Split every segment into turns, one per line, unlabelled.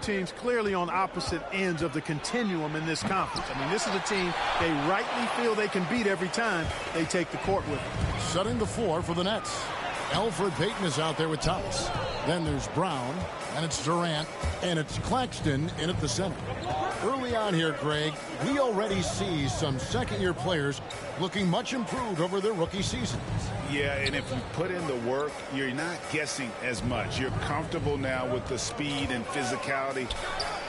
teams clearly on opposite ends of the continuum in this conference. I mean, this is a team they rightly feel they can beat every time they take the court with them.
Setting the floor for the Nets. Elfrid Payton is out there with Thomas. Then there's Brown, and it's Durant, and it's Claxton in at the center. Early on here, Greg, we already see some second-year players looking much improved over their rookie seasons.
Yeah, and if you put in the work, you're not guessing as much. You're comfortable now with the speed and physicality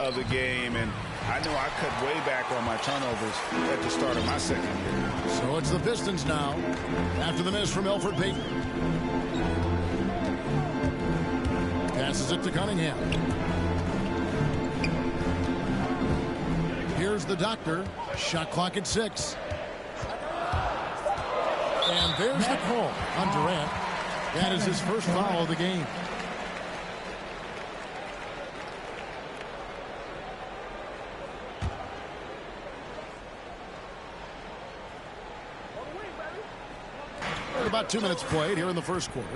of the game, and I know I cut way back on my turnovers at the start of my second year.
So it's the Pistons now, after the miss from Elfrid Payton. Passes it to Cunningham. Here's the doctor. Shot clock at 6. And there's the call on Durant. That is his first foul of the game. About 2 minutes played here in the first quarter.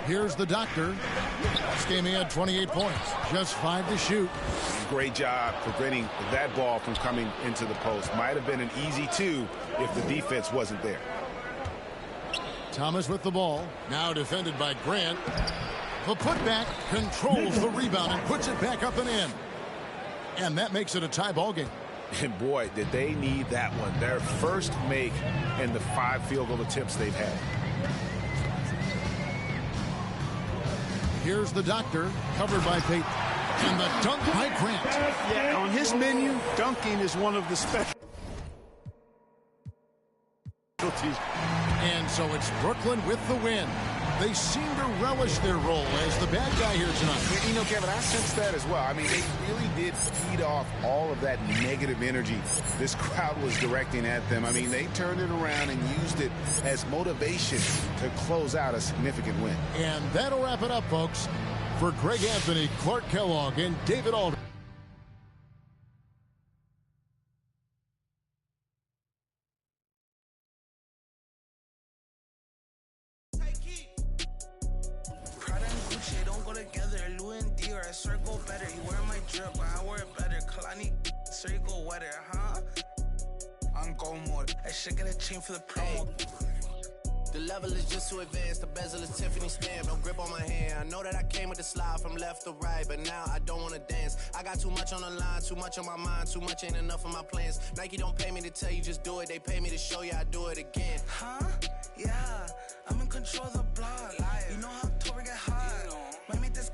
Here's the doctor. This game he had 28 points, just 5 to shoot.
Great job preventing that ball from coming into the post. Might have been an easy 2 if the defense wasn't there.
Thomas with the ball, now defended by Grant. The putback controls the rebound and puts it back up and in. And that makes it a tie ball game.
And boy, did they need that one. Their first make in the 5 field goal attempts they've had.
Here's the doctor, covered by Payton. And the dunk by Grant.
Yeah, on his menu, dunking is one of the specialties.
And so it's Brooklyn with the win. They seem to relish their role as the bad guy here tonight.
You know, Kevin, I sense that as well. I mean, they really did feed off all of that negative energy this crowd was directing at them. I mean, they turned it around and used it as motivation to close out a significant win.
And that'll wrap it up, folks. For Greg Anthony, Clark Kellogg, and David Aldridge.
For the promo. The level is just too advanced. The bezel is Tiffany stamp. No grip on my hand. I know that I came with the slide from left to right, but now I don't want to dance. I got too much on the line, too much on my mind, too much ain't enough of my plans. Nike don't pay me to tell you just do it. They pay me to show you I do it again. Huh? Yeah, I'm in control of the block. You know how October get hot. Might make this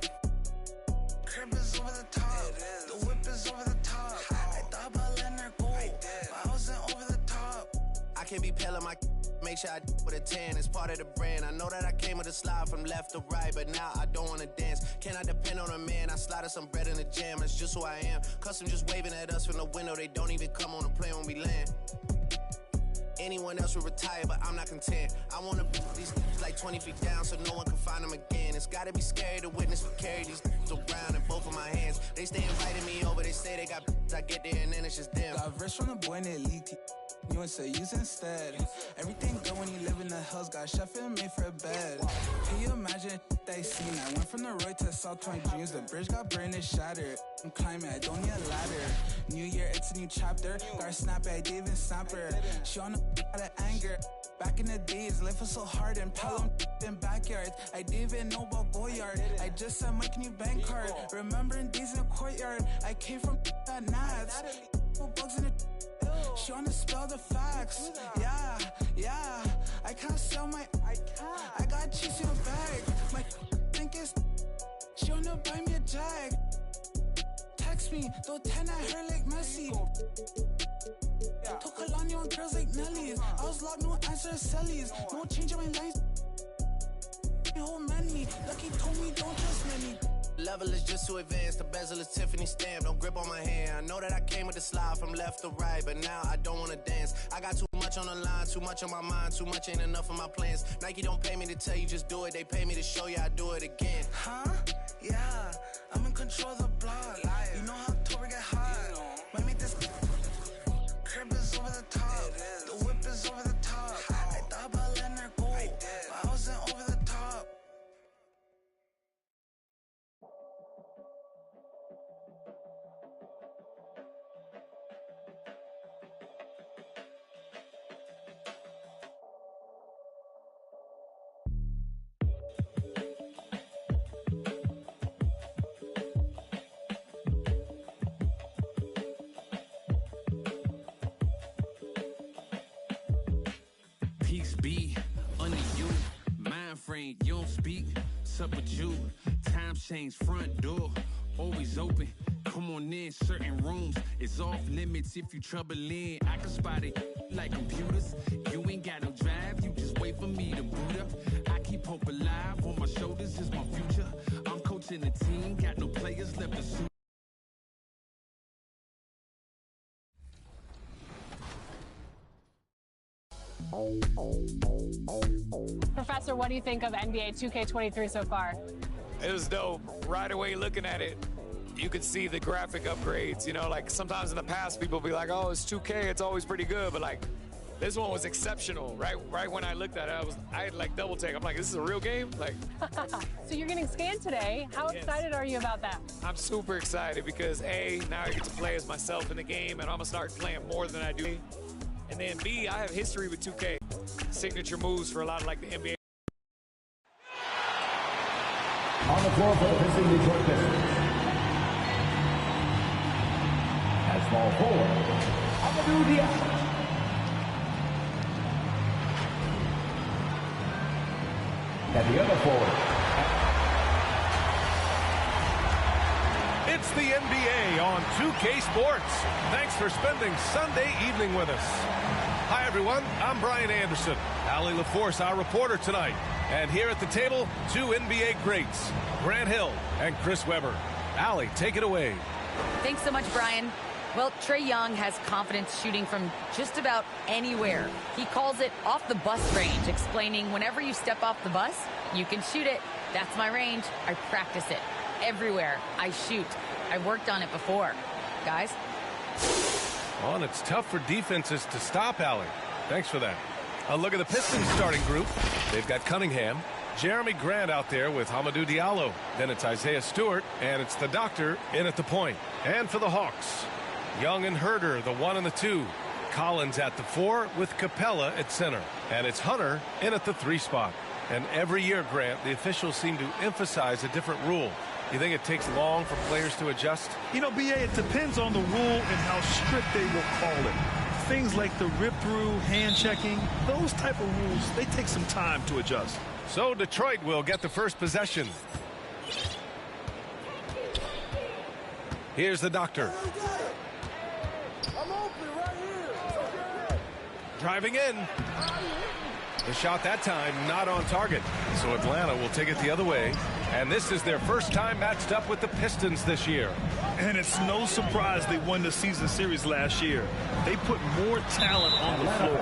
crib is over the top. The whip is over the top. I thought about letting her go, but I wasn't over the top. I can't be pale in my make sure I with a 10. It's part of the brand. I know that I came with a slide from left to right, but now I don't want to dance. Can I depend on a man? I slided some bread in the jam. That's just who I am. Custom just waving at us from the window. They don't even come on the plane when we land. Anyone else would retire, but I'm not content. I want to put these like 20 feet down so no one can find them again. It's gotta be scary to witness me carry these around in both of my hands. They stay inviting me over. They say they got I get there and then it's just them.
Got verse from the boy in the elite. You would say use instead. Everything good when you live in the hills. Got chef and made for a bed. Can you imagine they seen? I went from the road to South 20 dreams. The bridge got burned and shattered. I'm climbing, I don't need a ladder. New year, it's a new chapter. Got her snap it, I didn't even snap her. She on the out of anger. Back in the days, life was so hard and Pelham in backyards. I didn't even know about Goyard. I just said my new bank card. Remembering days in the courtyard. I came from at Nats. Bugs in the she wanna spell the facts. Yeah. I can't sell my. I got cheese in a bag. My think it's. She wanna buy me a jag. Text me, throw 10 at her like Messi. Took Kalani on girls like Nelly's. I was locked, no answer, Sally's. No change in my lines. Whole many. Lucky told me don't trust many.
Level is just too advanced. The bezel is Tiffany stamp. No grip on my hand. I know that I came with the slide from left to right, but now I don't want to dance. I got too much on the line, too much on my mind, too much ain't enough of my plans. Nike don't pay me to tell you just do it. They pay me to show you I do it again.
Huh? Yeah, I'm in control of the block. You know how October get hot. Might make this crib is over the top. The whip is over the top. I thought about letting her go, but I wasn't over the top.
what's up with you? Time change, front door, always open. Come on in, certain rooms, it's off limits if you trouble in. I can spot it like computers. You ain't got no drive, you just wait for me to boot up. I keep hope alive, on my shoulders is my future. I'm coaching the team, got no players left to suit.
Professor, what do you think of NBA 2K23 so far?
It was dope. Right away looking at it, you could see the graphic upgrades. You know, like sometimes in the past people be like, oh, it's 2K, it's always pretty good. But like this one was exceptional. Right when I looked at it, I had like double take. I'm like, this is a real game? Like.
So you're getting scanned today. How excited are you about that?
I'm super excited because A, now I get to play as myself in the game and I'm gonna start playing more than I do. And then B, I have history with 2K. Signature moves for a lot of like the NBA.
On the floor for the Pistons, Detroit Pistons. As small forward, Amadou Diallo. And the other forward.
It's the NBA on 2K Sports. Thanks for spending Sunday evening with us. Hi, everyone. I'm Brian Anderson. Allie LaForce, our reporter tonight. And here at the table, two NBA greats, Grant Hill and Chris Webber. Allie, take it away.
Thanks so much, Brian. Well, Trae Young has confidence shooting from just about anywhere. He calls it off the bus range, explaining whenever you step off the bus, you can shoot it. That's my range. I practice it. Everywhere I shoot. I've worked on it before. Guys?
Well, and it's tough for defenses to stop Allie. Thanks for that. A look at the Pistons starting group. They've got Cunningham, Jeremy Grant out there with Amadou Diallo. Then it's Isaiah Stewart, and it's the doctor in at the point. And for the Hawks, Young and Herder, the 1 and the 2. Collins at the 4 with Capella at center. And it's Hunter in at the 3 spot. And every year, Grant, the officials seem to emphasize a different rule. You think it takes long for players to adjust?
You know, B.A., it depends on the rule and how strict they will call it. Things like the rip-through, hand-checking, those type of rules, they take some time to adjust.
So Detroit will get the first possession. Here's the doctor.
I'm open right here.
Driving in. The shot that time not on target. So Atlanta will take it the other way. And this is their first time matched up with the Pistons this year.
And it's no surprise they won the season series last year. They put more talent on the floor.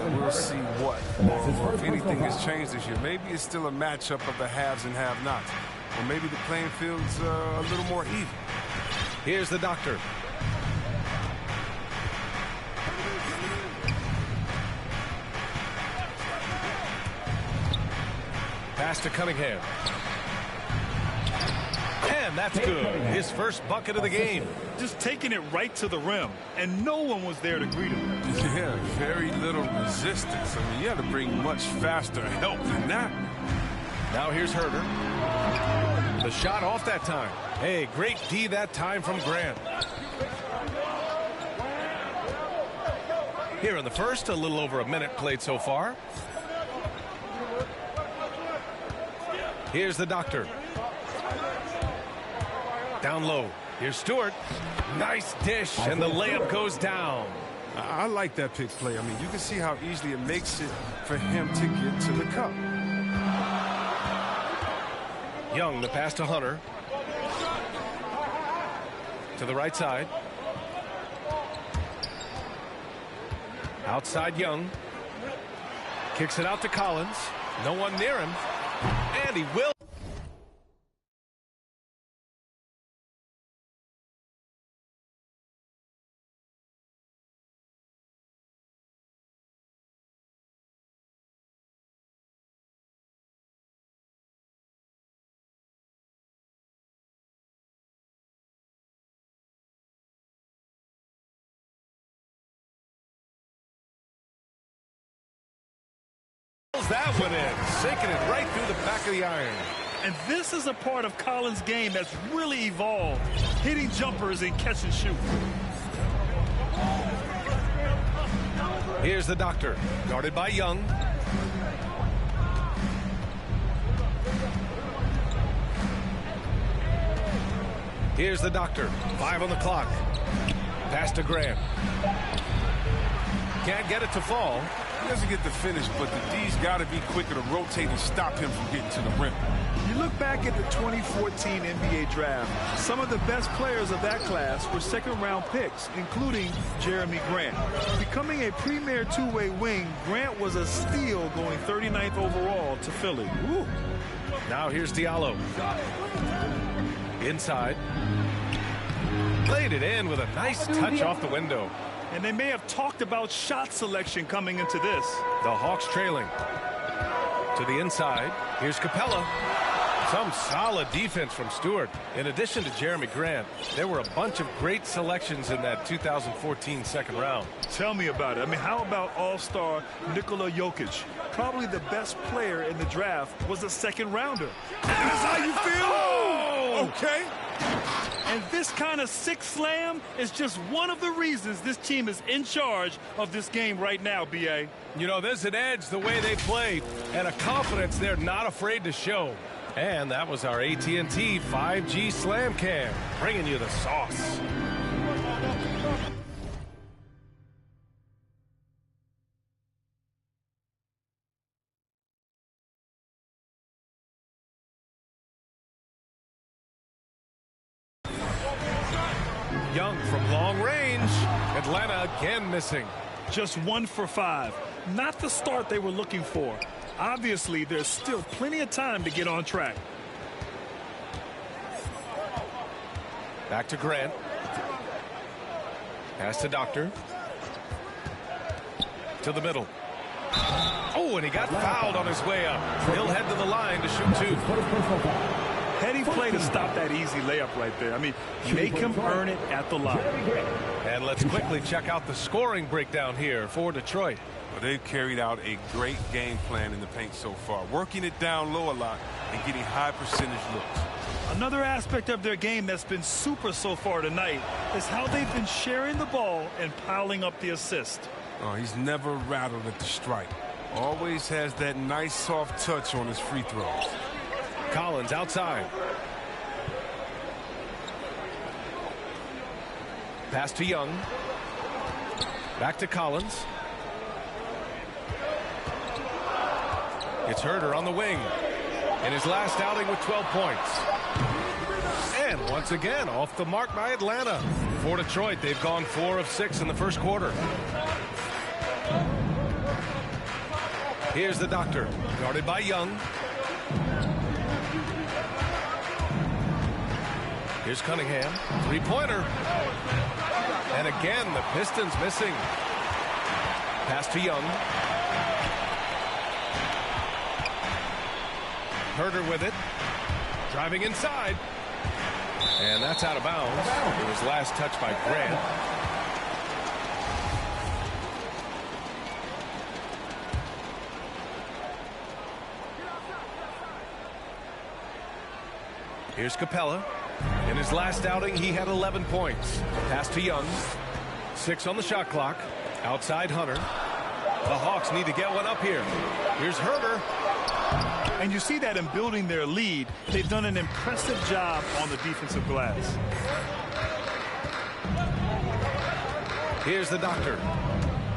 And we'll see what, or if anything has changed this year. Maybe it's still a matchup of the haves and have-nots. Or maybe the playing field's a little more even.
Here's the doctor. Pass to Cunningham. And that's good. His first bucket of the game.
Just taking it right to the rim, and no one was there to greet him.
Yeah, very little resistance. I mean, you had to bring much faster help than that.
Now here's Herder. The shot off that time. Hey, great D that time from Grant. Here in the first, a little over a minute played so far. Here's the doctor. Down low. Here's Stewart. Nice dish, and the layup goes down.
I like that pick play. I mean, you can see how easily it makes it for him to get to the cup.
Young, the pass to Hunter. To the right side. Outside Young. Kicks it out to Collins. No one near him. And he will. That one in, sinking it right through the back of the iron.
And this is a part of Collins' game that's really evolved, hitting jumpers and catch and shoot.
Here's the doctor, guarded by Young. Here's the doctor. 5 on the clock. Pass to Grant. Can't get it to fall.
He doesn't get the finish, but the D's got to be quicker to rotate and stop him from getting to the rim.
You look back at the 2014 NBA draft, some of the best players of that class were second-round picks, including Jeremy Grant. Becoming a premier two-way wing, Grant was a steal going 39th overall to Philly. Ooh.
Now here's Diallo. Inside. Played it in with a nice touch off the window.
And they may have talked about shot selection coming into this.
The Hawks trailing. To the inside. Here's Capella. Some solid defense from Stewart. In addition to Jeremy Grant, there were a bunch of great selections in that 2014 second round.
Tell me about it. I mean, how about all-star Nikola Jokic? Probably the best player in the draft was a second rounder. That's how you feel?
Oh!
Okay. And this kind of six slam is just one of the reasons this team is in charge of this game right now, B.A.
You know, there's an edge the way they play and a confidence they're not afraid to show. And that was our AT&T 5G Slam Cam, bringing you the sauce. Young from long range. Atlanta again missing.
Just 1 for 5. Not the start they were looking for. Obviously, there's still plenty of time to get on track.
Back to Grant. Pass to Doctor. To the middle. Oh, and he got fouled on his way up. He'll head to the line to shoot 2.
Heady play to stop that easy layup right there. I mean, make him earn it at the line.
And let's quickly check out the scoring breakdown here for Detroit.
Well, they've carried out a great game plan in the paint so far, working it down low a lot and getting high percentage looks.
Another aspect of their game that's been super so far tonight is how they've been sharing the ball and piling up the assist.
Oh, he's never rattled at the strike. Always has that nice soft touch on his free throws.
Collins outside. Pass to Young. Back to Collins. It's Herter on the wing. In his last outing with 12 points. And once again, off the mark by Atlanta. For Detroit, they've gone 4 of 6 in the first quarter. Here's the Doctor. Guarded by Young. Here's Cunningham. Three-pointer. And again, the Pistons missing. Pass to Young. Herter with it. Driving inside. And that's out of bounds. It was last touched by Grant. Here's Capella. In his last outing, he had 11 points. Pass to Young. 6 on the shot clock. Outside Hunter. The Hawks need to get one up here. Here's Herter.
And you see that in building their lead, they've done an impressive job on the defensive glass.
Here's the Doctor.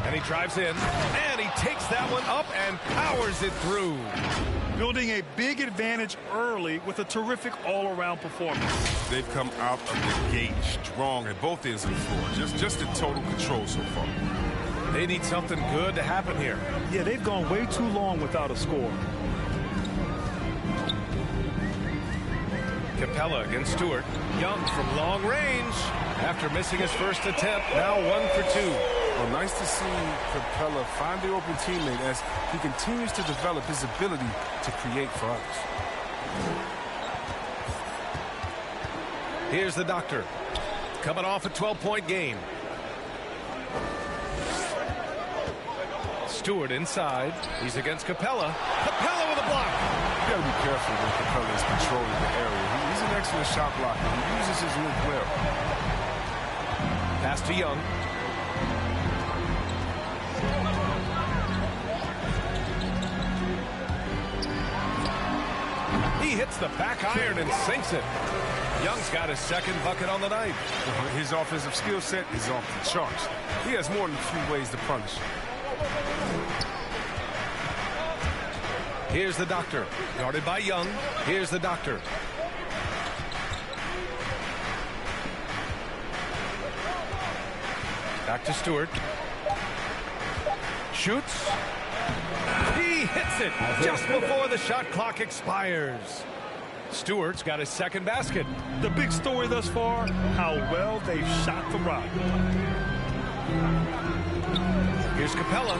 And he drives in. And he takes that one up and powers it through.
Building a big advantage early with a terrific all-around performance.
They've come out of the gate strong at both ends of the floor. Just in total control so far.
They need something good to happen here.
Yeah, they've gone way too long without a score.
Capella against Stewart. Young from long range. After missing his first attempt, now 1 for 2.
Well, nice to see Capella find the open teammate as he continues to develop his ability to create for others.
Here's the Doctor. Coming off a 12-point game. Stewart inside. He's against Capella. Capella with a block.
You got to be careful when Capella is controlling the area. He's an excellent shot blocker. He uses his look well.
Pass to Young. He hits the back iron and sinks it. Young's got his second bucket on the night.
His offensive skill set is off the charts. He has more than a few ways to punish.
Here's the doctor. Guarded by Young. Here's the doctor. Back to Stewart. Shoots. He hits it just before the shot clock expires. Stewart's got his second basket.
The big story thus far, how well they've shot the rock.
Here's Capella.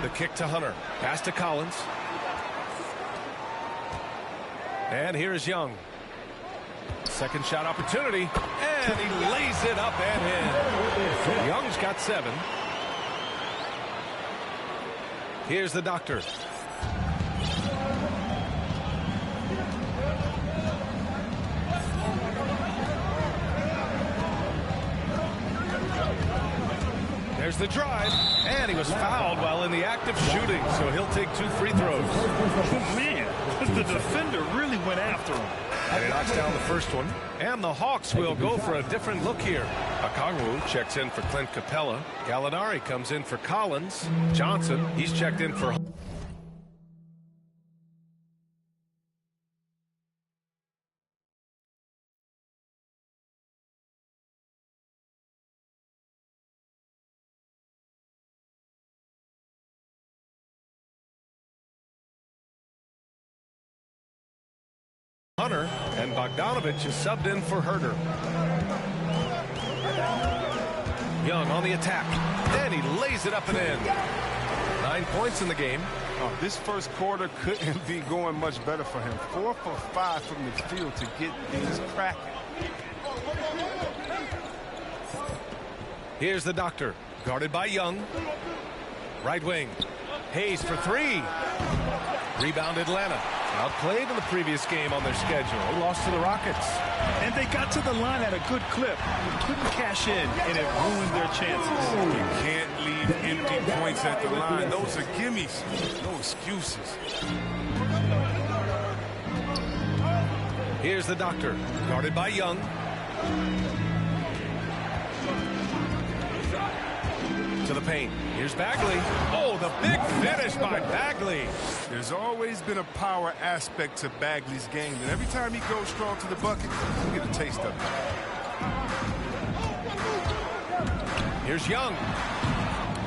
The kick to Hunter. Pass to Collins. And here is Young. Second shot opportunity. And he lays it up and in. Young's got 7. Here's the doctor. There's the drive, and he was fouled while in the act of shooting, so he'll take 2 free throws.
Man, the defender really went after him.
And he knocks down the first one. And the Hawks will go for a different look here. Okongwu checks in for Clint Capella. Gallinari comes in for Collins. Johnson, he's checked in for... Hunter, and Bogdanovich is subbed in for Herter. Young on the attack, and he lays it up and in. 9 points in the game.
Oh, this first quarter couldn't be going much better for him. 4 for 5 from the field to get things cracking.
Here's the doctor, guarded by Young. Right wing, Hayes for 3. Rebound Atlanta. Outplayed in the previous game on their schedule. They lost to the Rockets.
And they got to the line at a good clip. Couldn't cash in, and it ruined their chances.
You can't leave empty points at the line. Those are gimmies. No excuses.
Here's the doctor, guarded by Young. To the paint. Here's Bagley. Oh, the big finish by Bagley.
There's always been a power aspect to Bagley's game, and every time he goes strong to the bucket, you get a taste of it.
Here's Young.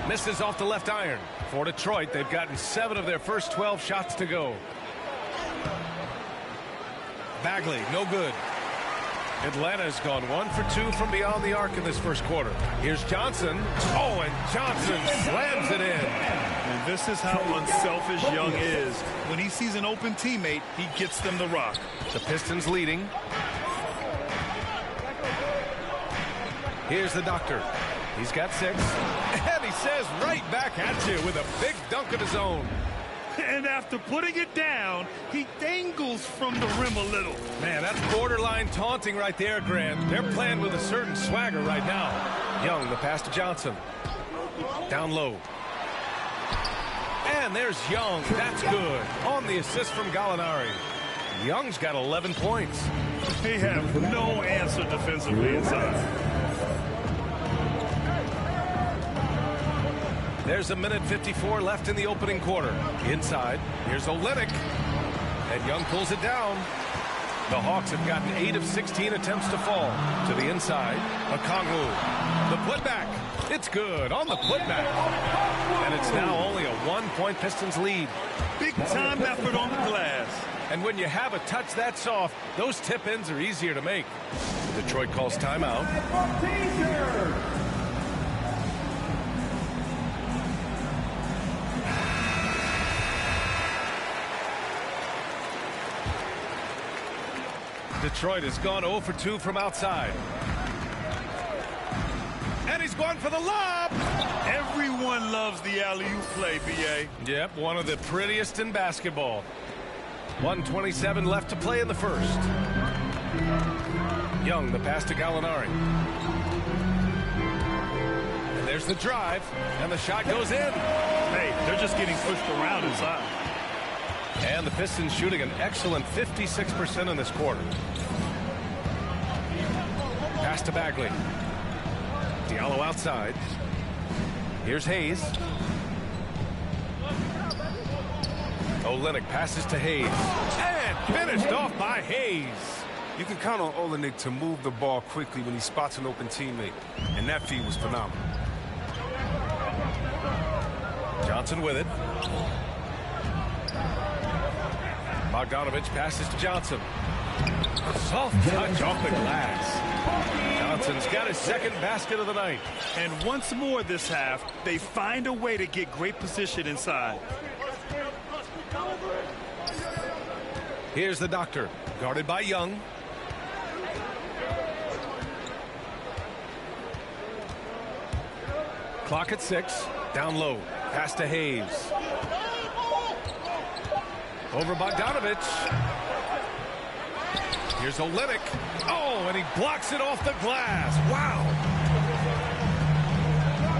Misses off the left iron. For Detroit, they've gotten 7 of their first 12 shots to go. Bagley, no good. Atlanta's gone 1 for 2 from beyond the arc in this first quarter. Here's Johnson. Oh, and Johnson slams it in.
And this is how unselfish Young is. When he sees an open teammate, he gets them the rock.
The Pistons leading. Here's the doctor. He's got 6. And he says right back at you with a big dunk of his own.
And after putting it down, he dangles from the rim a little.
Man, that's borderline taunting right there, Grant. They're playing with a certain swagger right now. Young, the pass to Johnson. Down low. And there's Young. That's good. On the assist from Gallinari. Young's got 11 points.
They have no answer defensively inside.
There's a minute 54 left in the opening quarter. Inside, here's Olynyk. And Young pulls it down. The Hawks have gotten 8 of 16 attempts to fall. To the inside, Okongwu. The putback. It's good on the putback. And it's now only a 1-point Pistons lead.
Big time effort on the glass.
And when you have a touch that soft, those tip-ins are easier to make. Detroit calls timeout. Detroit has gone 0 for 2 from outside. And he's going for the lob.
Everyone loves the alley-oop play, B.A.
Yep, one of the prettiest in basketball. 1:27 left to play in the first. Young, the pass to Gallinari. And there's the drive, and the shot goes in.
Hey, they're just getting pushed around inside.
And the Pistons shooting an excellent 56% in this quarter. Pass to Bagley. Diallo outside. Here's Hayes. Olynyk passes to Hayes. And finished off by Hayes.
You can count on Olynyk to move the ball quickly when he spots an open teammate. And that feed was phenomenal.
Johnson with it. Bogdanovich passes to Johnson. Soft touch off the glass. Johnson's got his second basket of the night.
And once more this half, they find a way to get great position inside.
Here's the Doctor, guarded by Young. Clock at 6. Down low. Pass to Hayes. Over Bogdanovich. Here's Olynyk. Oh, and he blocks it off the glass. Wow.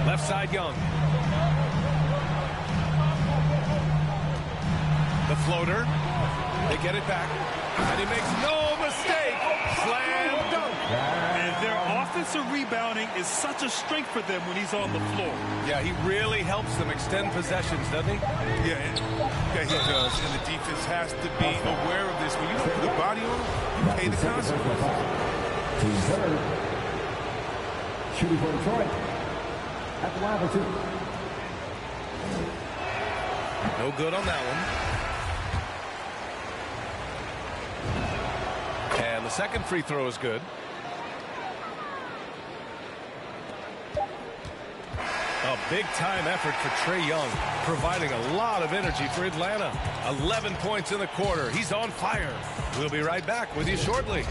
Left side Young. The floater. They get it back. And he makes no mistake. Slam dunk.
And their offensive rebounding is such a strength for them when he's on the floor.
Yeah, he really helps them extend possessions, doesn't he?
Yeah, he does. And the defense has to be aware of this. When you don't put a body on him, you pay the consequences.
Team third. Shooting for Detroit. At the line for 2.
No good on that one. And the second free throw is good. A big-time effort for Trae Young, providing a lot of energy for Atlanta. 11 points in the quarter. He's on fire. We'll be right back with you shortly.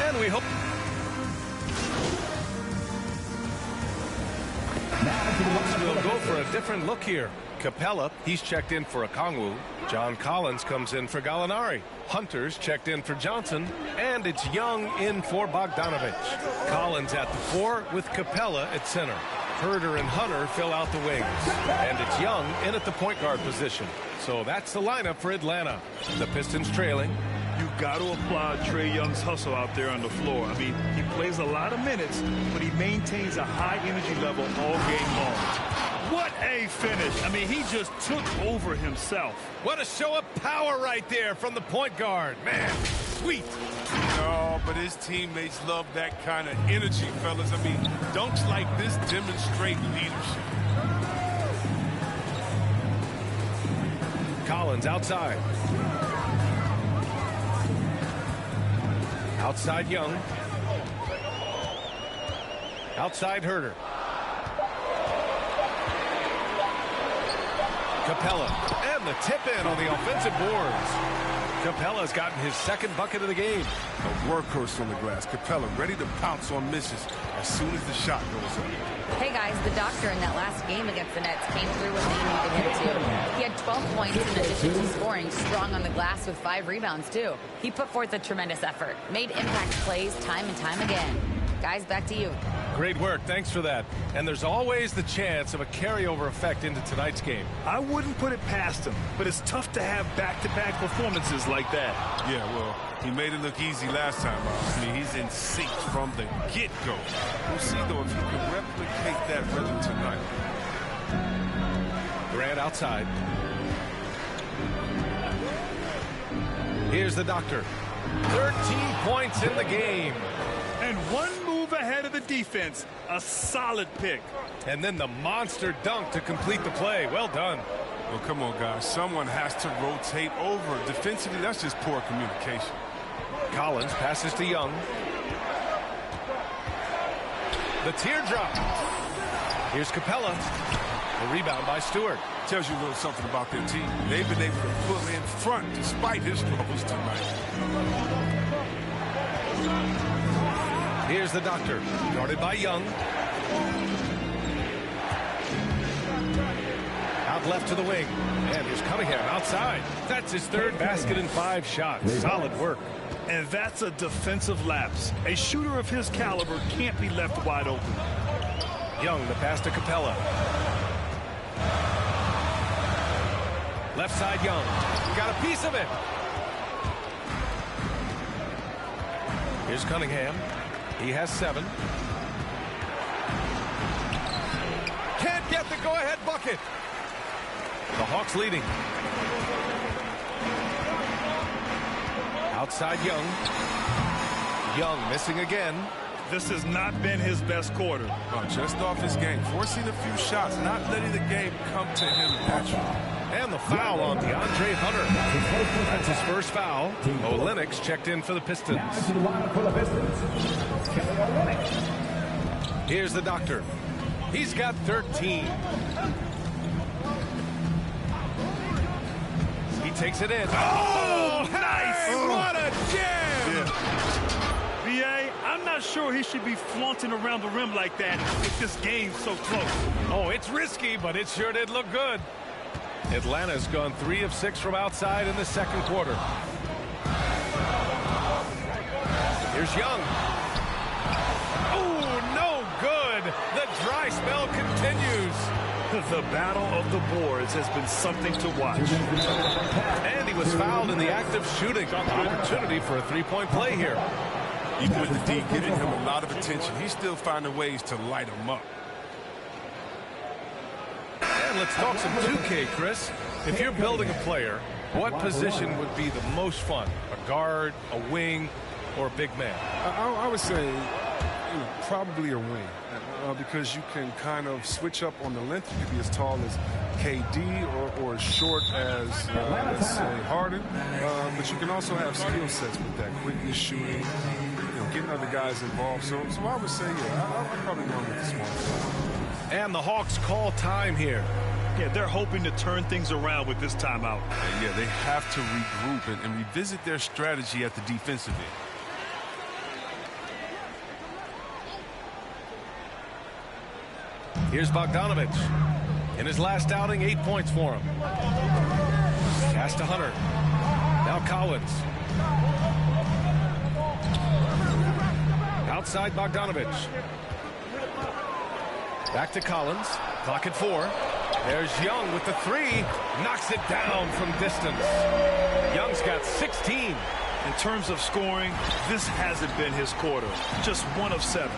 And we hope... We'll go for a different look here. Capella, he's checked in for Okongwu. John Collins comes in for Gallinari. Hunter's checked in for Johnson. And it's Young in for Bogdanovich. Collins at the 4 with Capella at center. Herder and Hunter fill out the wings. And it's Young in at the point guard position. So that's the lineup for Atlanta. The Pistons trailing.
You got to applaud Trae Young's hustle out there on the floor. I mean, he plays a lot of minutes, but he maintains a high energy level all game long. What a finish. I mean, he just took over himself.
What a show of power right there from the point guard. Man, sweet.
No, but his teammates love that kind of energy, fellas. I mean, dunks like this demonstrate leadership.
Collins outside. Outside Young. Outside Herder. Capella. And the tip in on the offensive boards. Capella's gotten his second bucket of the game.
A workhorse on the glass. Capella ready to pounce on misses as soon as the shot goes up.
Hey guys, the Doctor in that last game against the Nets came through when they needed him to. He had 12 points in addition to scoring, strong on the glass with 5 rebounds too. He put forth a tremendous effort, made impact plays time and time again. Guys, back to you.
Great work. Thanks for that. And there's always the chance of a carryover effect into tonight's game.
I wouldn't put it past him, but it's tough to have back-to-back performances like that.
Yeah, well, he made it look easy last time out. I mean, he's in sync from the get-go. We'll see, though, if he can replicate that rhythm tonight.
Grant outside. Here's the Doctor. 13 points in the game.
And one move ahead of the defense. A solid pick.
And then the monster dunk to complete the play. Well done.
Well, come on, guys. Someone has to rotate over. Defensively, that's just poor communication.
Collins passes to Young. The teardrop. Here's Capella. The rebound by Stewart.
Tells you a little something about their team. They've been able to pull in front despite his troubles tonight.
Here's the Doctor, guarded by Young. Out left. left to the wing. And here's Cunningham outside. That's his third basket in 5 shots. Solid work.
And that's a defensive lapse. A shooter of his caliber can't be left wide open.
Young, the pass to Capella. Left side, Young. Got a piece of it. Here's Cunningham. He has 7. Can't get the go-ahead bucket. The Hawks leading. Outside Young. Young missing again.
This has not been his best quarter.
Oh, just off his game. Forcing a few shots, not letting the game come to him naturally.
And the foul on DeAndre Hunter. That's his first foul. Olenek checked in for the Pistons. Here's the doctor. He's got 13. He takes it in.
Oh, nice!
What a jam!
Yeah. B.A., I'm not sure he should be flaunting around the rim like that if this game's so close.
Oh, it's risky, but it sure did look good. Atlanta's gone 3 of 6 from outside in the second quarter. Here's Young. Oh, no good. The dry spell continues.
The battle of the boards has been something to watch.
And he was fouled in the act of shooting. Opportunity for a 3-point play here.
Even with the D giving him a lot of attention, he's still finding ways to light him up.
And let's talk some 2K, Chris. If you're building a player, what position would be the most fun? A guard, a wing, or a big man?
I would say, probably a wing. Because you can kind of switch up on the length. You could be as tall as KD or as short as, let's say, Harden. But you can also have skill sets with that. Quickness, shooting, getting other guys involved. So I would say, yeah, I'm probably going with the small side.
And the Hawks call time here.
Yeah, they're hoping to turn things around with this timeout.
Yeah, they have to regroup and revisit their strategy at the defensive end.
Here's Bogdanovich. In his last outing, 8 points for him. Pass to Hunter. Now Collins. Outside Bogdanovich. Back to Collins. Clock at 4. There's Young with the 3. Knocks it down from distance. Young's got 16.
In terms of scoring, this hasn't been his quarter. Just 1 of 7.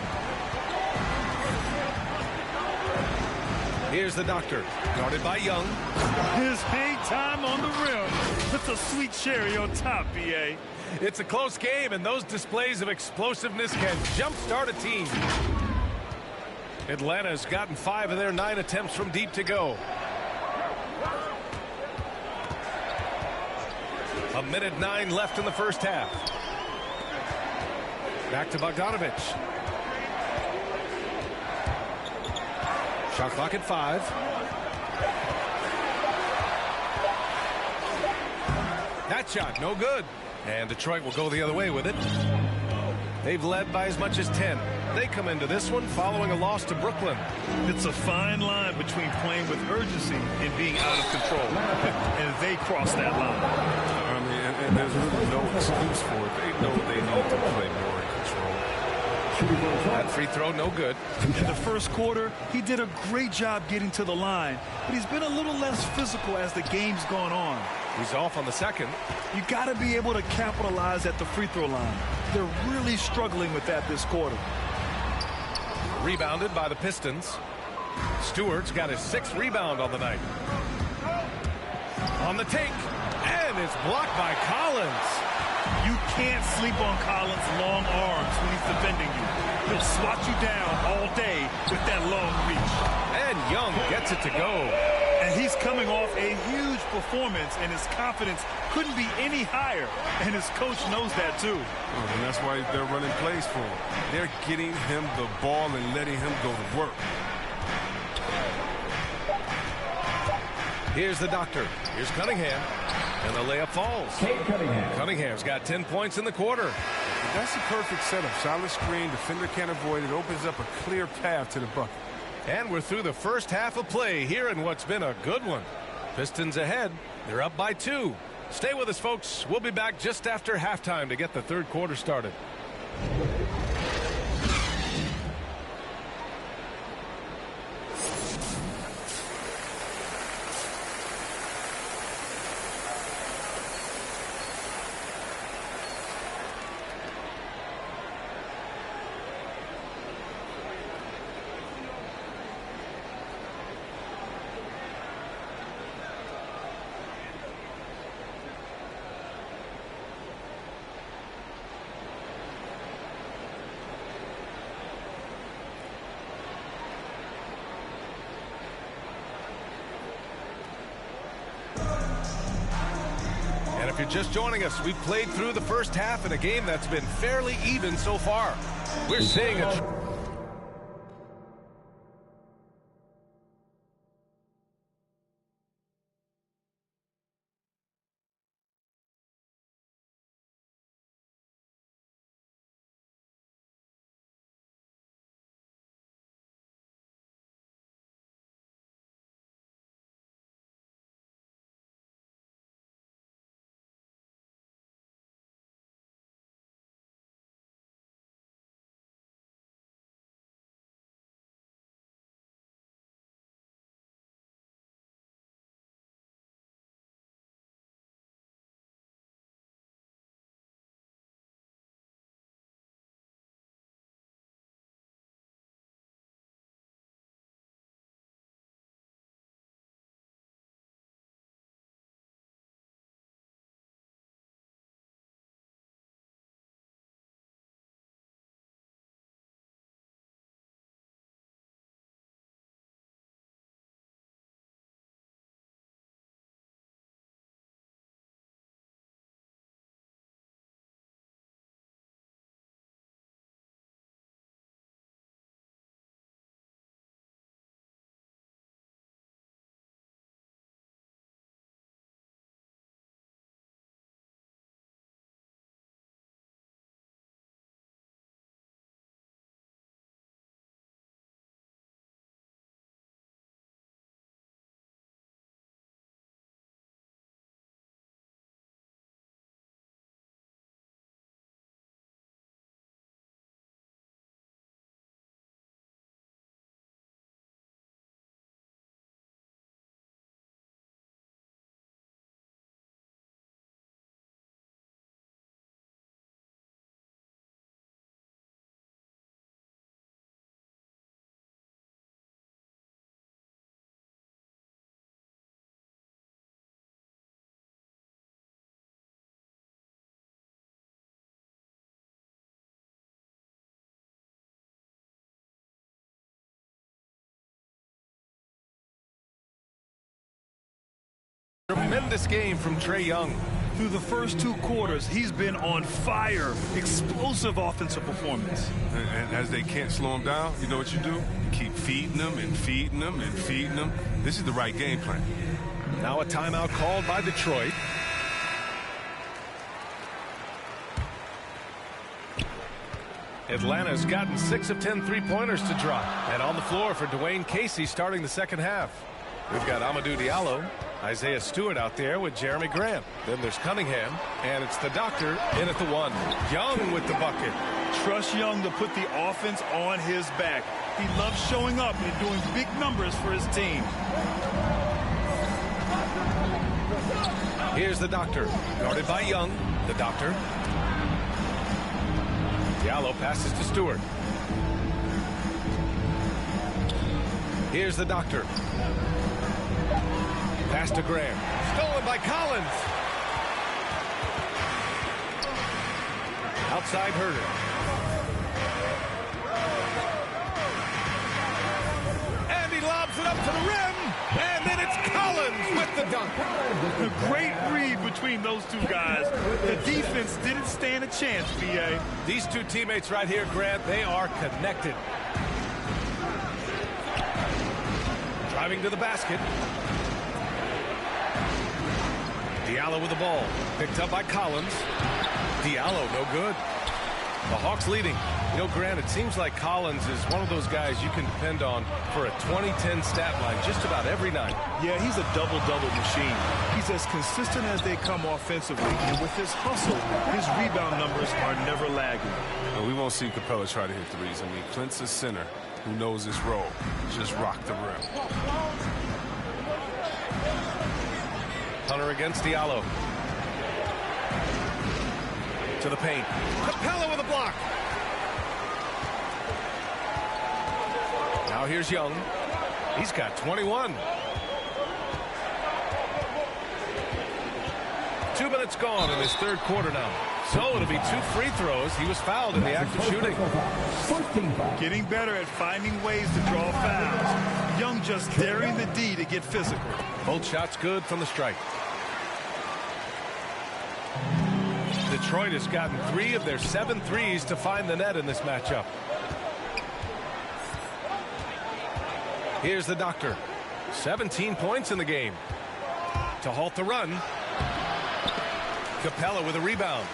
Here's the doctor, guarded by Young.
His hang time on the rim puts a sweet cherry on top, B.A.
It's a close game, and those displays of explosiveness can jumpstart a team. Atlanta's gotten 5 of their 9 attempts from deep to go. A minute 9 left in the first half. Back to Bogdanovich. Shot clock at 5. That shot, no good. And Detroit will go the other way with it. They've led by as much as 10. They come into this one following a loss to Brooklyn.
It's a fine line between playing with urgency and being out of control. And they cross that line.
I mean, and there's really no excuse for it. They know they need to play more in control.
That free throw, no good.
In the first quarter, he did a great job getting to the line, but he's been a little less physical as the game's gone on.
He's off on the second.
You got to be able to capitalize at the free throw line. They're really struggling with that this quarter.
Rebounded by the Pistons. Stewart's got his 6th rebound on the night. On the take, and it's blocked by Collins.
You can't sleep on Collins' long arms when he's defending you. He'll swat you down all day with that long reach.
And Young gets it to go.
And he's coming off a huge performance, and his confidence couldn't be any higher. And his coach knows that, too.
Oh, and that's why they're running plays for him. They're getting him the ball and letting him go to work.
Here's the doctor. Here's Cunningham. And the layup falls. Cunningham's got 10 points in the quarter.
That's the perfect setup. Solid screen. Defender can't avoid it. Opens up a clear path to the bucket.
And we're through the first half of play here in what's been a good one. Pistons ahead. They're up by 2. Stay with us, folks. We'll be back just after halftime to get the third quarter started. If you're just joining us, we've played through the first half in a game that's been fairly even so far. We're seeing a... Tremendous game from Trae Young.
Through the first 2 quarters, he's been on fire. Explosive offensive performance.
And as they can't slow him down, you know what you do? You keep feeding them and feeding them and feeding them. This is the right game plan.
Now a timeout called by Detroit. Atlanta's gotten 6 of 10 3-pointers to drop. And on the floor for Dwayne Casey starting the second half. We've got Amadou Diallo, Isaiah Stewart out there with Jeremy Grant. Then there's Cunningham, and it's the doctor in at the 1. Young with the bucket.
Trust Young to put the offense on his back. He loves showing up and doing big numbers for his team.
Here's the doctor, guarded by Young. The doctor. Diallo passes to Stewart. Here's the doctor. Pass to Graham. Stolen by Collins. Outside Herder. And he lobs it up to the rim. And then it's Collins with the dunk.
A great read between those 2 guys. The defense didn't stand a chance, B.A.
These 2 teammates right here, Grant, they are connected. Driving to the basket. Diallo with the ball. Picked up by Collins. Diallo, no good. The Hawks leading. You know, Grant, it seems like Collins is one of those guys you can depend on for a 20-10 stat line just about every night.
Yeah, he's a double-double machine. He's as consistent as they come offensively, and with his hustle, his rebound numbers are never lagging.
And we won't see Capella try to hit threes. I mean, Clint's a center who knows his role. Just rock the rim.
Hunter against Diallo. To the paint. Capella with a block. Now here's Young. He's got 21. 2 minutes gone in his third quarter now. So it'll be 2 free throws. He was fouled in the act of shooting.
Getting better at finding ways to draw fouls. Young just daring the D to get physical.
Both shots good from the strike. Detroit has gotten 3 of their 7 threes to find the net in this matchup. Here's the Doctor. 17 points in the game. To halt the run. Capella with a rebound.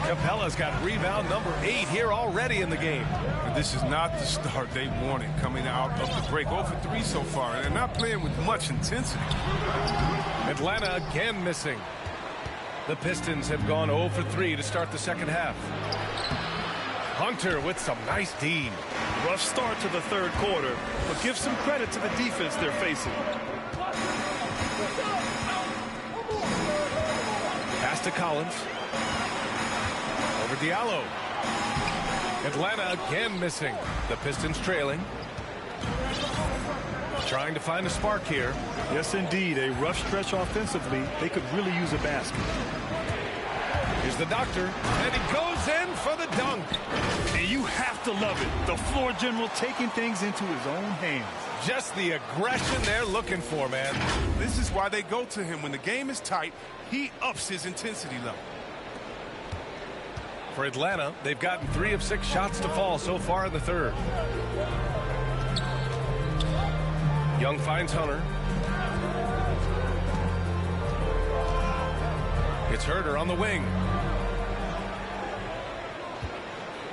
Capella's got rebound number 8 here already in the game.
And this is not the start they wanted coming out of the break. 0 for 3 so far, and they're not playing with much intensity.
Atlanta again missing. The Pistons have gone 0 for 3 to start the second half. Hunter with some nice D.
Rough start to the third quarter, but give some credit to the defense they're facing.
Pass to Collins. Over Diallo. Atlanta again missing. The Pistons trailing. Trying to find a spark here.
Yes, indeed. A rough stretch offensively. They could really use a basket.
Here's the Doctor, and he goes in for the dunk.
And you have to love it. The floor general taking things into his own hands.
Just the aggression they're looking for, man.
This is why they go to him. When the game is tight, he ups his intensity level.
For Atlanta, they've gotten 3 of 6 shots to fall so far in the third. Young finds Hunter. It's Herter on the wing.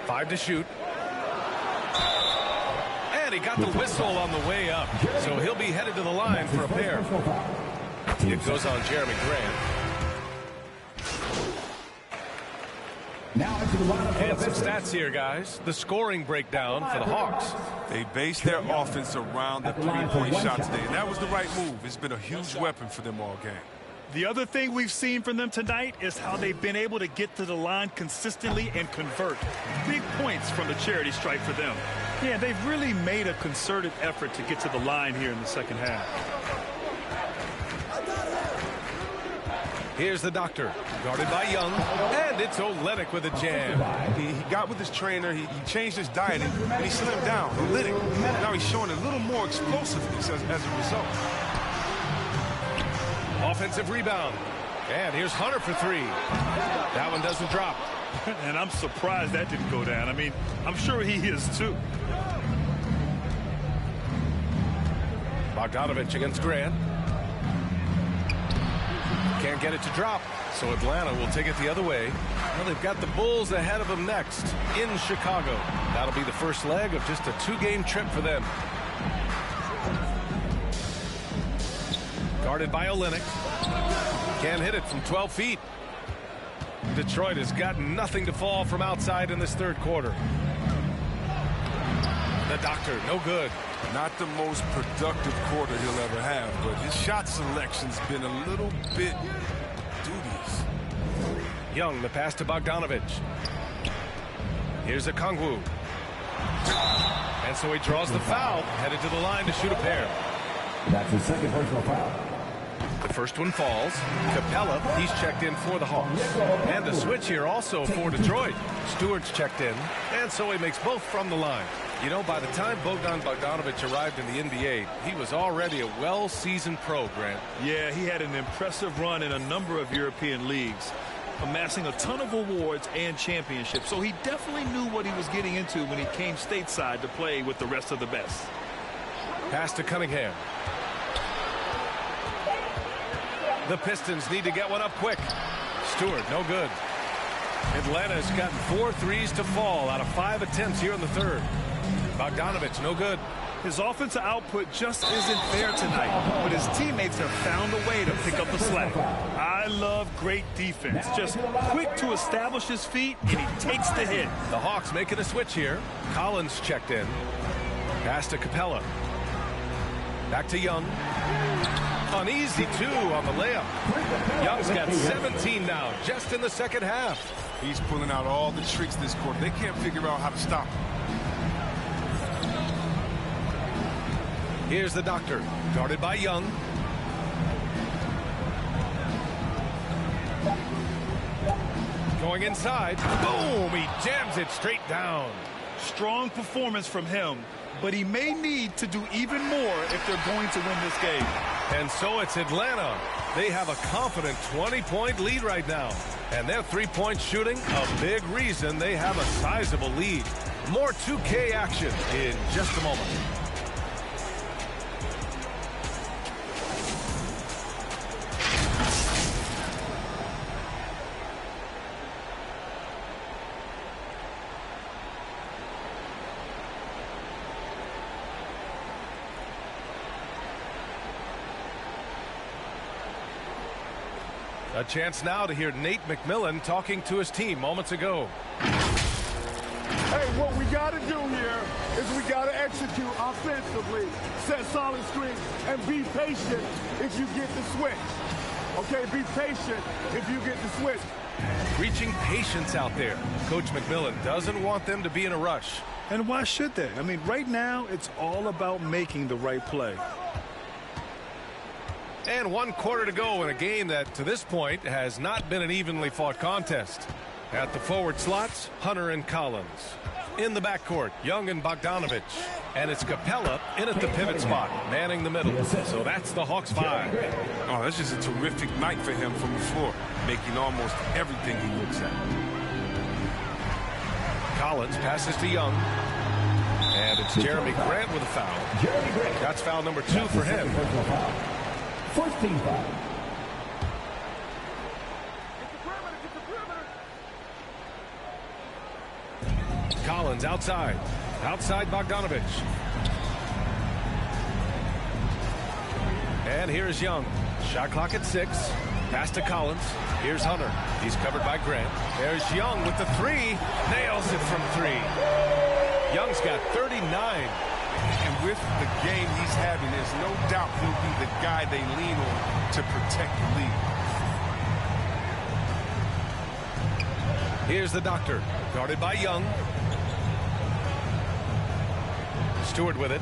5 to shoot. And he got the whistle on the way up. So he'll be headed to the line for a pair. It goes on Jeremy Grant. And some stats here, guys. The scoring breakdown for the Hawks.
They based their offense around the three-point shot today, and that was the right move. It's been a huge weapon for them all game.
The other thing we've seen from them tonight is how they've been able to get to the line consistently and convert. Big points from the charity stripe for them. Yeah, they've really made a concerted effort to get to the line here in the second half.
Here's the Doctor, guarded by Young, and it's Olenek with a jam.
He got with his trainer, he changed his diet, and he slimmed down. Olenek, now he's showing a little more explosiveness as a result.
Offensive rebound, and here's Hunter for 3. That one doesn't drop.
And I'm surprised that didn't go down. I mean, I'm sure he is too.
Bogdanovich against Grant. Can't get it to drop, so Atlanta will take it the other way. Well, they've got the Bulls ahead of them next in Chicago. That'll be the first leg of just a 2-game trip for them. Guarded by Olenek. Can't hit it from 12 feet. Detroit has got nothing to fall from outside in this third quarter. The Doctor, no good.
Not the most productive quarter he'll ever have, but his shot selection's been a little bit dubious.
Young, the pass to Bogdanovich. Here's a Kongwu. And so he draws the foul, headed to the line to shoot a pair.
That's his second personal foul.
The first one falls. Capella, he's checked in for the Hawks. And the switch here also for Detroit. Stewart's checked in, and so he makes both from the line. You know, by the time Bogdanovich arrived in the NBA, he was already a well-seasoned pro, Grant.
Yeah, he had an impressive run in a number of European leagues, amassing a ton of awards and championships. So he definitely knew what he was getting into when he came stateside to play with the rest of the best.
Pass to Cunningham. The Pistons need to get one up quick. Stewart, no good. Atlanta's gotten 4 threes to fall out of 5 attempts here in the third. Bogdanovich, no good.
His offensive output just isn't there tonight, but his teammates have found a way to pick up the slack. I love great defense. Just quick to establish his feet, and he takes the hit.
The Hawks making a switch here. Collins checked in. Pass to Capella. Back to Young. Uneasy, too, on the layup. Young's got 17 now, just in the second half.
He's pulling out all the tricks this quarter. They can't figure out how to stop him.
Here's the Doctor, guarded by Young. Going inside. Boom! He jams it straight down.
Strong performance from him, but he may need to do even more if they're going to win this game.
And so it's Atlanta. They have a confident 20-point lead right now. And their three-point shooting, a big reason they have a sizable lead. More 2K action in just a moment. A chance now to hear Nate McMillan talking to his team moments ago.
Hey, what we got to do here is we got to execute offensively, set solid screens, and be patient if you get the switch. Okay, be patient if you get the switch.
Preaching patience out there. Coach McMillan doesn't want them to be in a rush.
And why should they? I mean, right now, it's all about making the right play.
And 1 quarter to go in a game that, to this point, has not been an evenly fought contest. At the forward slots, Hunter and Collins. In the backcourt, Young and Bogdanovich. And it's Capella in at the pivot spot, manning the middle. So that's the Hawks 5.
Oh, that's just a terrific night for him from the floor, making almost everything he looks at.
Collins passes to Young. And it's Jeremy Grant with a foul. That's foul number 2 for him.
First team foul.
Collins outside. Outside Bogdanovich. And here's Young. Shot clock at 6. Pass to Collins. Here's Hunter. He's covered by Grant. There's Young with the 3. Nails it from 3. Young's got 39.
And with the game he's having, there's no doubt he'll be the guy they lean on to protect the lead.
Here's the Doctor, guarded by Young. Stewart with it.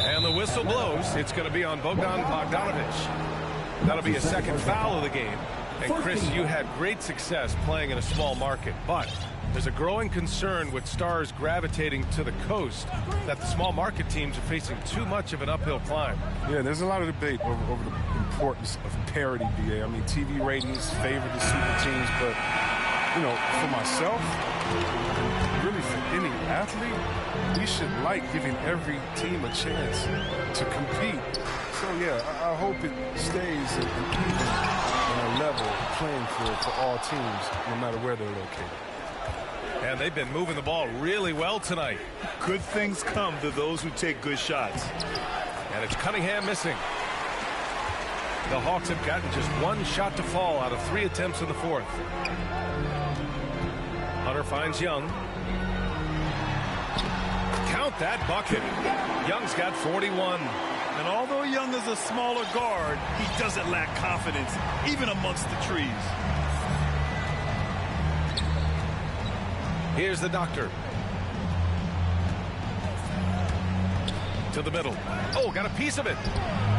And the whistle blows. It's going to be on Bogdanovich. That'll be a second foul of the game. And Chris, you had great success playing in a small market, but there's a growing concern with stars gravitating to the coast that the small market teams are facing too much of an uphill climb.
Yeah, there's a lot of debate over the importance of parity, BA. I mean, TV ratings favor the super teams, but, you know, for myself, really for any athlete, we should like giving every team a chance to compete. So, yeah, I hope it stays an even level playing field for all teams, no matter where they're located.
And they've been moving the ball really well tonight.
Good things come to those who take good shots.
And it's Cunningham missing. The Hawks have gotten just 1 shot to fall out of 3 attempts in the fourth. Hunter finds Young. Count that bucket. Young's got 41.
And although Young is a smaller guard, he doesn't lack confidence, even amongst the trees.
Here's the Doctor. To the middle. Oh, got a piece of it.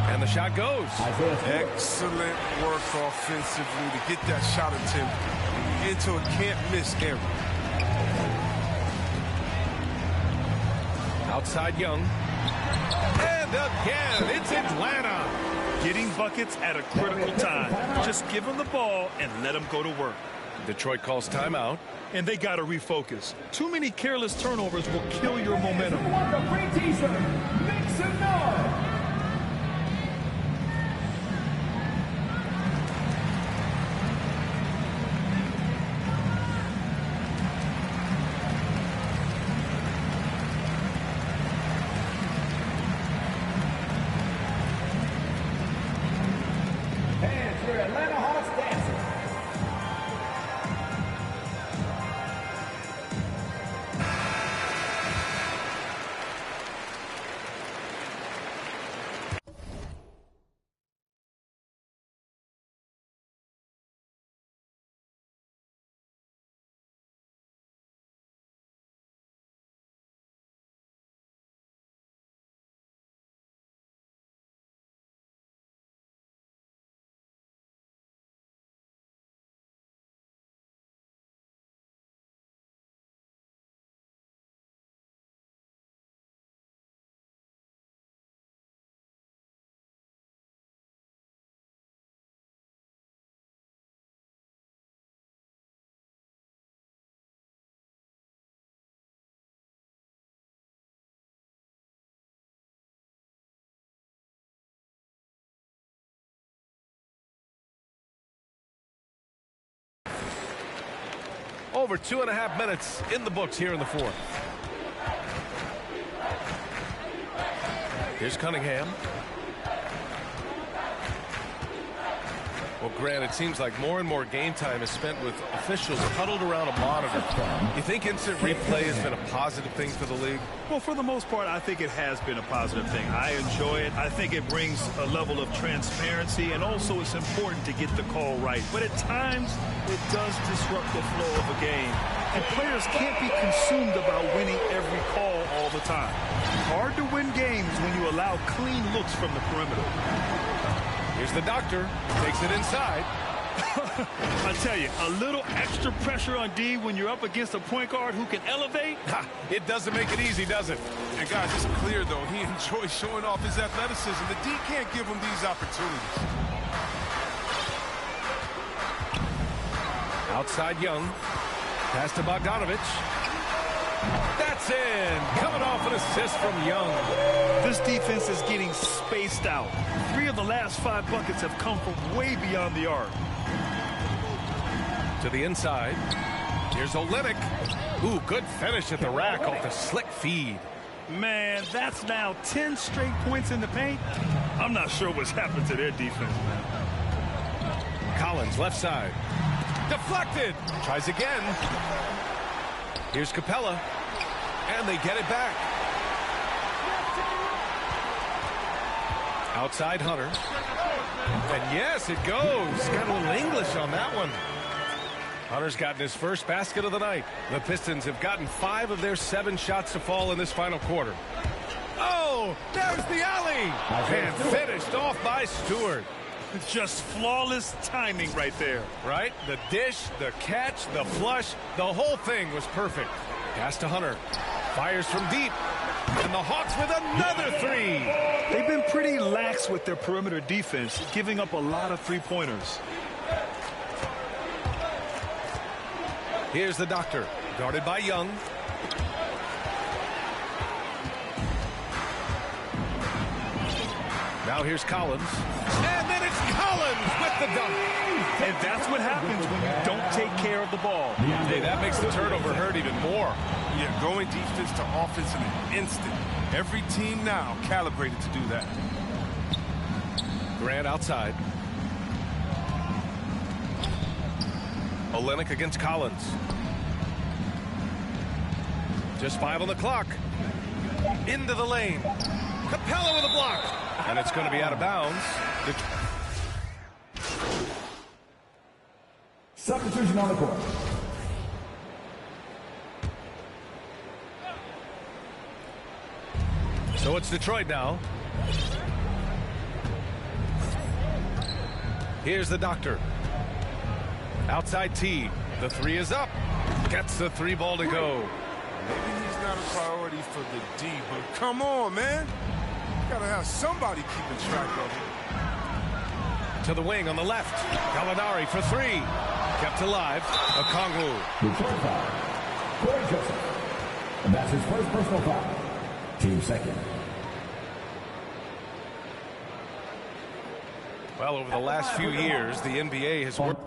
And the shot goes.
Excellent work offensively to get that shot attempt into a can't-miss area.
Outside Young. And again, it's Atlanta.
Getting buckets at a critical time. Just give them the ball and let them go to work.
Detroit calls timeout.
And they got to refocus. Too many careless turnovers will kill your momentum.
Make some noise.
Over 2.5 minutes in the books here in the fourth. Here's Cunningham. Well, Grant, it seems like more and more game time is spent with officials huddled around a monitor. You think instant replay has been a positive thing for the league?
Well, for the most part, I think it has been a positive thing. I enjoy it. I think it brings a level of transparency, and also it's important to get the call right. But at times, it does disrupt the flow of a game, and players can't be consumed about winning every call all the time. Hard to win games when you allow clean looks from the perimeter.
Here's the doctor. Takes it inside.
I tell you, a little extra pressure on D when you're up against a point guard who can elevate.
It doesn't make it easy, does it?
And guys, it's clear, though, he enjoys showing off his athleticism. The D can't give him these opportunities.
Outside Young. Pass to Bogdanovich. That's in. Coming off an assist from Young.
This defense is getting spaced out. 3 of the last 5 buckets have come from way beyond the arc.
To the inside. Here's Olynyk. Ooh, good finish at the rack off the slick feed.
Man, that's now 10 straight points in the paint. I'm not sure what's happened to their defense, man.
Collins, left side. Deflected. Tries again. Here's Capella. And they get it back. Outside Hunter. And yes, it goes. Got a little English on that one. Hunter's gotten his first basket of the night. The Pistons have gotten 5 of their 7 shots to fall in this final quarter. Oh, there's the alley. And finished off by Stewart.
Just flawless timing right there.
Right? The dish, the catch, the flush, the whole thing was perfect. Pass to Hunter. Fires from deep. And the Hawks with another 3.
They've been pretty lax with their perimeter defense, giving up a lot of 3-pointers.
Here's the doctor. Guarded by Young. Now here's Collins. And then it's Collins with the dunk.
And that's what happens when you don't take care of the ball.
Hey, that makes the turnover hurt even more.
Yeah, going defense to offense in an instant. Every team now calibrated to do that.
Grant outside. Olynyk against Collins. Just 5 on the clock. Into the lane. Capella with a block. And it's going to be out of bounds.
Substitution on the court.
So it's Detroit now. Here's the doctor. Outside T. The 3 is up. Gets the 3 ball to go.
Maybe he's not a priority for the D, but come on, man. You gotta have somebody keeping track of him.
To the wing on the left. Gallinari for 3. Kept alive. Okongwu.
Return foul. Corey Joseph. And that's his first personal foul. Team second.
Well, over the last few years, the NBA has worked.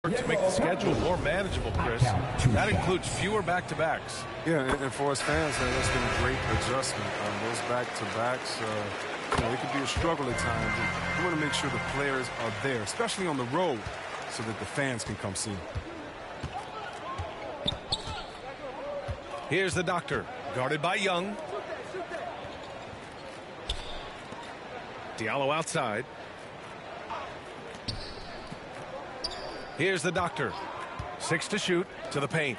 To make the schedule more manageable, Chris. That includes fewer back-to-backs.
Yeah, and for us fans, that's been a great adjustment. Those back-to-backs, it can be a struggle at times. And we want to make sure the players are there, especially on the road, so that the fans can come see them.
Here's the doctor, guarded by Young. Diallo outside. Here's the doctor. 6 to shoot to the paint.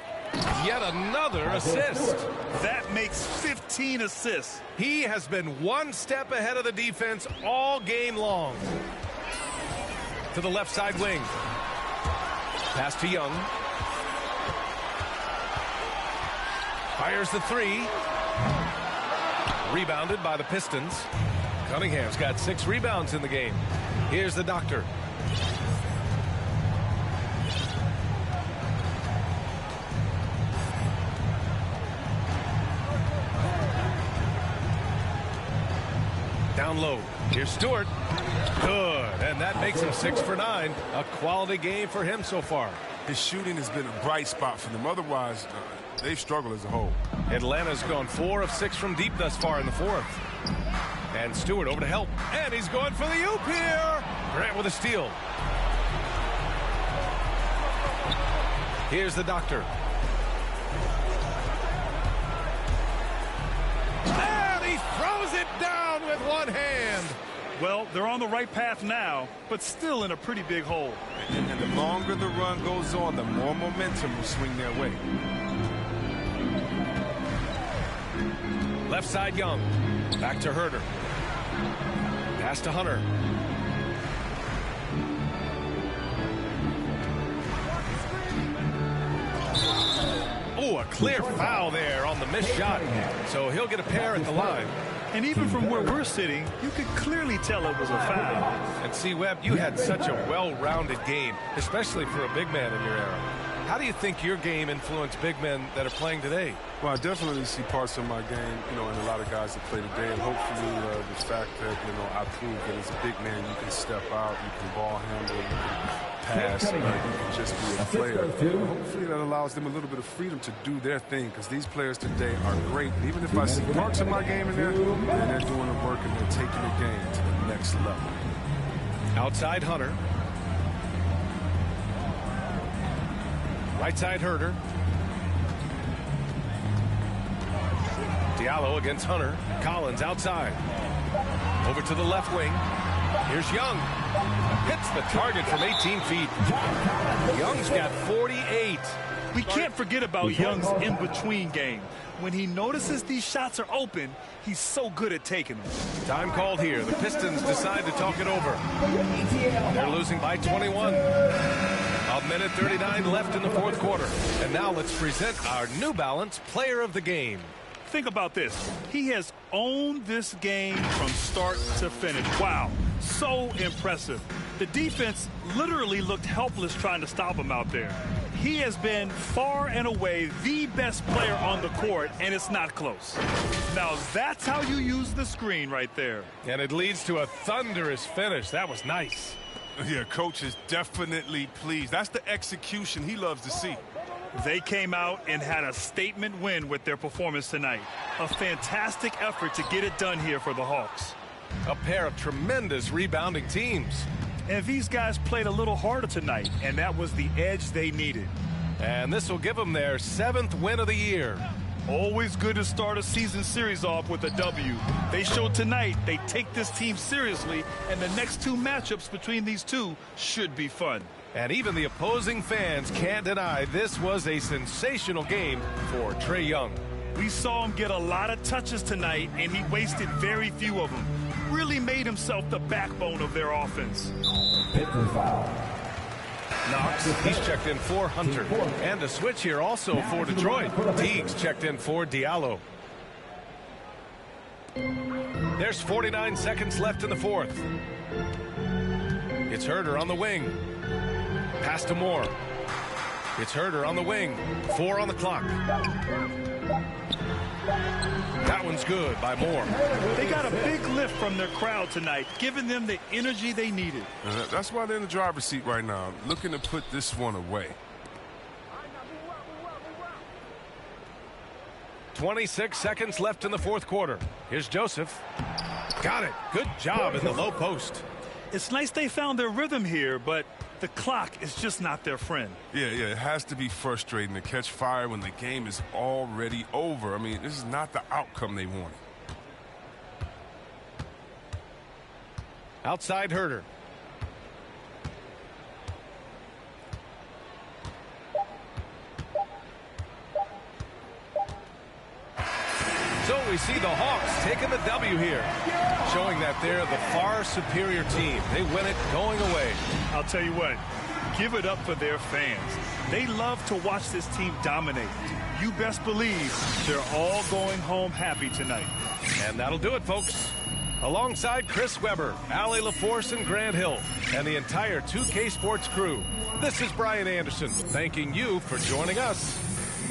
Yet another assist.
That makes 15 assists.
He has been one step ahead of the defense all game long. To the left side wing. Pass to Young. Fires the 3. Rebounded by the Pistons. Cunningham's got 6 rebounds in the game. Here's the doctor. Down low. Here's Stewart. Good. And that makes him 6 for 9. A quality game for him so far.
His shooting has been a bright spot for them. Otherwise, they've struggled as a whole.
Atlanta's gone 4 of 6 from deep thus far in the 4th. And Stewart over to help. And he's going for the oop here. Grant with a steal. Here's the doctor. And he throws it down with one hand.
Well, they're on the right path now, but still in a pretty big hole.
And the longer the run goes on, the more momentum will swing their way.
Left side Young. Back to Herter. Pass to Hunter. Oh, a clear foul there on the missed shot. So he'll get a pair at the line.
And even from where we're sitting, you could clearly tell it was a foul.
And see, Webb, you had such a well-rounded game, especially for a big man in your era. How do you think your game influenced big men that are playing today?
Well, I definitely see parts of my game, in a lot of guys that play today. And hopefully the fact that, I proved that as a big man, you can step out, you can ball handle, you can pass, you can just be a player. Hopefully that allows them a little bit of freedom to do their thing, because these players today are great. And even if I see parts of my game in there, then they're doing the work and they're taking the game to the next level.
Outside Hunter. Right side Herter. Diallo against Hunter. Collins outside. Over to the left wing. Here's Young. Hits the target from 18 feet. Young's got 48.
We can't forget about Young's in-between game. When he notices these shots are open, he's so good at taking them.
Time called here. The Pistons decide to talk it over. They're losing by 21. A minute 39 left in the 4th quarter. And now let's present our New Balance Player of the Game.
Think about this. He has owned this game from start to finish. Wow, so impressive. The defense literally looked helpless trying to stop him out there. He has been far and away the best player on the court, and it's not close. Now that's how you use the screen right there.
And it leads to a thunderous finish. That was nice.
Yeah, coach is definitely pleased. That's the execution he loves to see.
They came out and had a statement win with their performance tonight. A fantastic effort to get it done here for the Hawks.
A pair of tremendous rebounding teams.
And these guys played a little harder tonight, and that was the edge they needed.
And this will give them their 7th win of the year.
Always good to start a season series off with a W. They showed tonight they take this team seriously, and the next 2 matchups between these two should be fun.
And even the opposing fans can't deny this was a sensational game for Trae Young.
We saw him get a lot of touches tonight, and he wasted very few of them. Really made himself the backbone of their offense.
Knox, he's checked in for Hunter. And a switch here also for Detroit. Teague's checked in for Diallo. There's 49 seconds left in the 4th. It's Herter on the wing. Pass to Moore. It's Herter on the wing. 4 on the clock. That one's good by Moore.
They got a big lift from their crowd tonight, giving them the energy they needed.
That's why they're in the driver's seat right now, looking to put this one away.
26 seconds left in the 4th quarter. Here's Joseph. Got it. Good job in the low post.
It's nice they found their rhythm here, but the clock is just not their friend.
Yeah, it has to be frustrating to catch fire when the game is already over. I mean, this is not the outcome they wanted.
Outside Herder. So we see the Hawks taking the W here, showing that they're the far superior team. They win it going away.
I'll tell you what, give it up for their fans. They love to watch this team dominate. You best believe they're all going home happy tonight.
And that'll do it, folks. Alongside Chris Webber, Allie LaForce, and Grant Hill, and the entire 2K Sports crew, this is Brian Anderson, thanking you for joining us.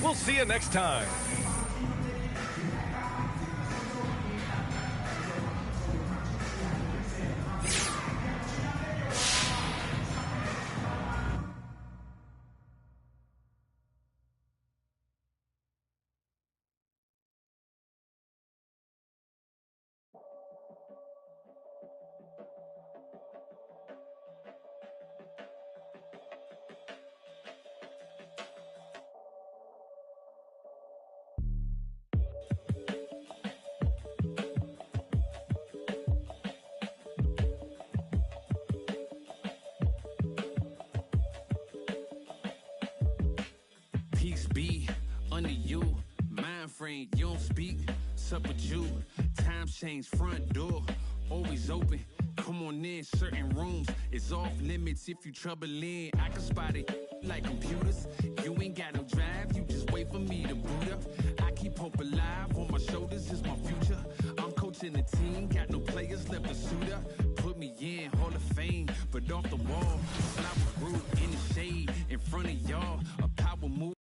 We'll see you next time.
Peace be under you. Mind frame, you don't speak. Sup with you. Time change, front door always open. Come on in, certain rooms is off limits if you troubling. I can spot it like computers. You ain't got no drive, you just wait for me to boot up. I keep hope alive, on my shoulders is my future. I'm coaching the team, got no players left to suit up. Put me in, Hall of Fame, but off the wall. Flower grew in the shade in front of y'all. A power move.